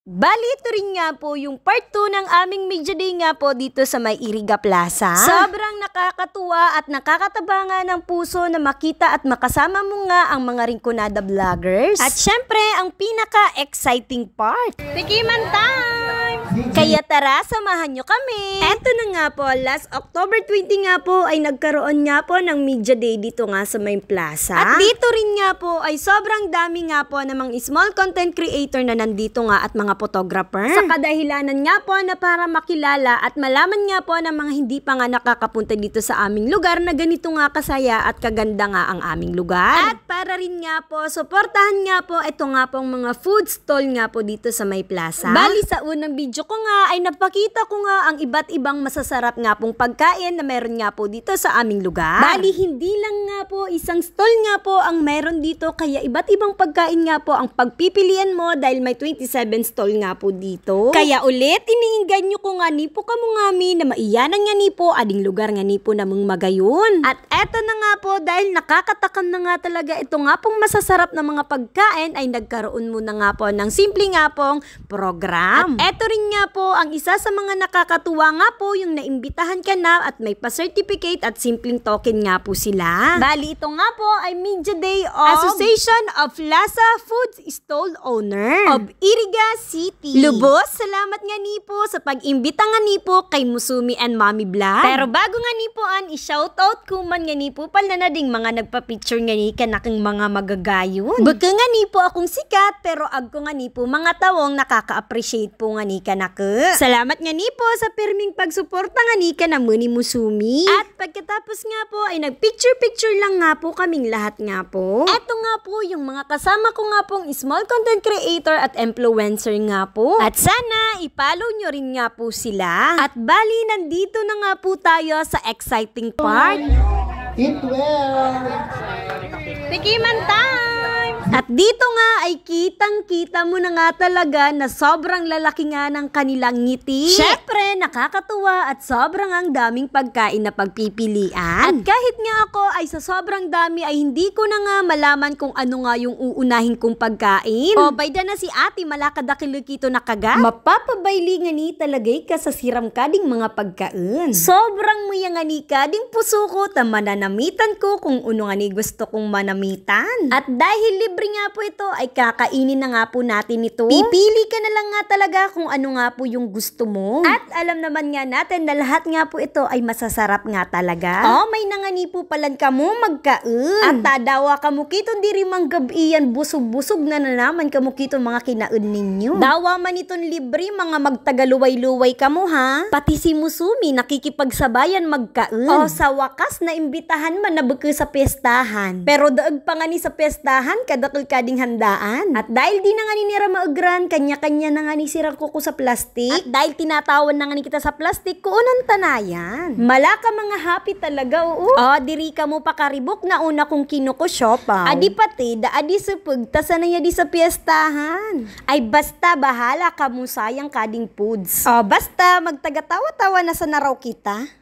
Bali, ito rin nga po yung part 2 ng aming media day nga po dito sa May Iriga Plaza. Sobrang nakakatuwa at nakakataba nga ng puso na makita at makasama mo nga ang mga Rinconada vloggers. At syempre, ang pinaka-exciting part, tikiman time! Kaya tara, samahan nyo kami! Eto na nga po, last October 20 nga po ay nagkaroon nga po ng media day dito nga sa May Plaza. At dito rin nga po ay sobrang dami nga po ng mga small content creator na nandito nga at mga photographer. Sa kadahilanan nga po na para makilala at malaman nga po ng mga hindi pa nga nakakapunta dito sa aming lugar na ganito nga kasaya at kaganda nga ang aming lugar. At para rin nga po, suportahan nga po ito nga pong mga food stall nga po dito sa May Plaza. Bali sa unang video ko nga ay napakita ko nga ang iba't ibang masasarap nga pong pagkain na meron nga po dito sa aming lugar. Bali hindi lang nga po isang stall nga po ang meron dito, kaya iba't ibang pagkain nga po ang pagpipilian mo dahil may 27 stall nga po dito. Kaya ulit, iniinggan nyo ko nga ni po kamo ngami na maiyanan nga ni po ading lugar nga ni po namang magayon. At eto na nga po, dahil nakakatakam na nga talaga ito nga pong masasarap na mga pagkain ay nagkaroon muna nga po ng simple nga pong program. At eto rin nga po ang isa sa mga nakakatuwa nga po yung naimbitahan ka na at may pa-certificate at simpleng token nga po sila. Bali ito nga po ay Media Day of Association of Plaza Foods Stall Owner of Iriga City. Lubos, salamat nga ni po sa pag-imbita nga ni po kay Musumi and Mommy Vlog. Pero bago nga ni po i-shoutout ko man nga ni po pala na ding mga nagpa-picture nga ni kanakang mga magagayon. Baka nga ni po akong sikat pero agko nga ni po mga tawong nakaka-appreciate po nga ni kanaka. Salamat nga ni po sa pirming pagsuporta nga ni ka na ni Musumi. At pagkatapos nga po ay nag-picture-picture lang nga po kaming lahat nga po. Eto nga po yung mga kasama ko nga pong small content creator at influencer nga po. At sana i-follow nyo rin nga po sila. At bali, nandito na nga po tayo sa exciting part. Eat well! Tikiman time! At dito nga ay kitang-kita mo na nga talaga na sobrang lalaki nga ng kanilang ngiti. Syempre, nakakatuwa at sobrang ang daming pagkain na pagpipilian. At kahit nga ako ay sa sobrang dami ay hindi ko na nga malaman kung ano nga yung uunahin kong pagkain. O, bayda na si ate malakadakilukito na kaga. Mapapabayli nga ni talagay ka sa siram kading mga pagkain. Sobrang muya nga ni kading puso ko ta mananamitan ko kung ano nga ni gusto kong manamitan. At dahil libre nga po ito ay kakainin na nga po natin ito. Pipili ka na lang nga talaga kung ano nga po yung gusto mo. At alam naman nga natin na lahat nga po ito ay masasarap nga talaga. Oh, may nangani po palan ka mo magkain. At tadawa ka mo kito diri manggabiyan busog-busog na naman ka mo kito mga kinain ninyo. Dawa man itong libre mga magtagaluway-luway ka mo ha. Pati si Musumi nakikipagsabayan magkain. Oh, sa wakas na imbitahan man na buka sa piyestahan. Pero daag pa nga ni sa piyestahan kadakil kading handaan. At dahil di na nga ni nira maugran, kanya-kanya na nga ni sirang kuko sa plastic. At dahil tinatawan na nga ni kita sa plastic, kuunan tanayan. Malaka mga happy talaga, oo. Oh, diri ka mo pakaribok na una kong kinukosyopaw. Adi pati, da adi supug, tasanaya di sa piyestahan. Ay basta, bahala ka mo sayang kading foods. Oh, basta, magtagatawa-tawa na sa naraw kita.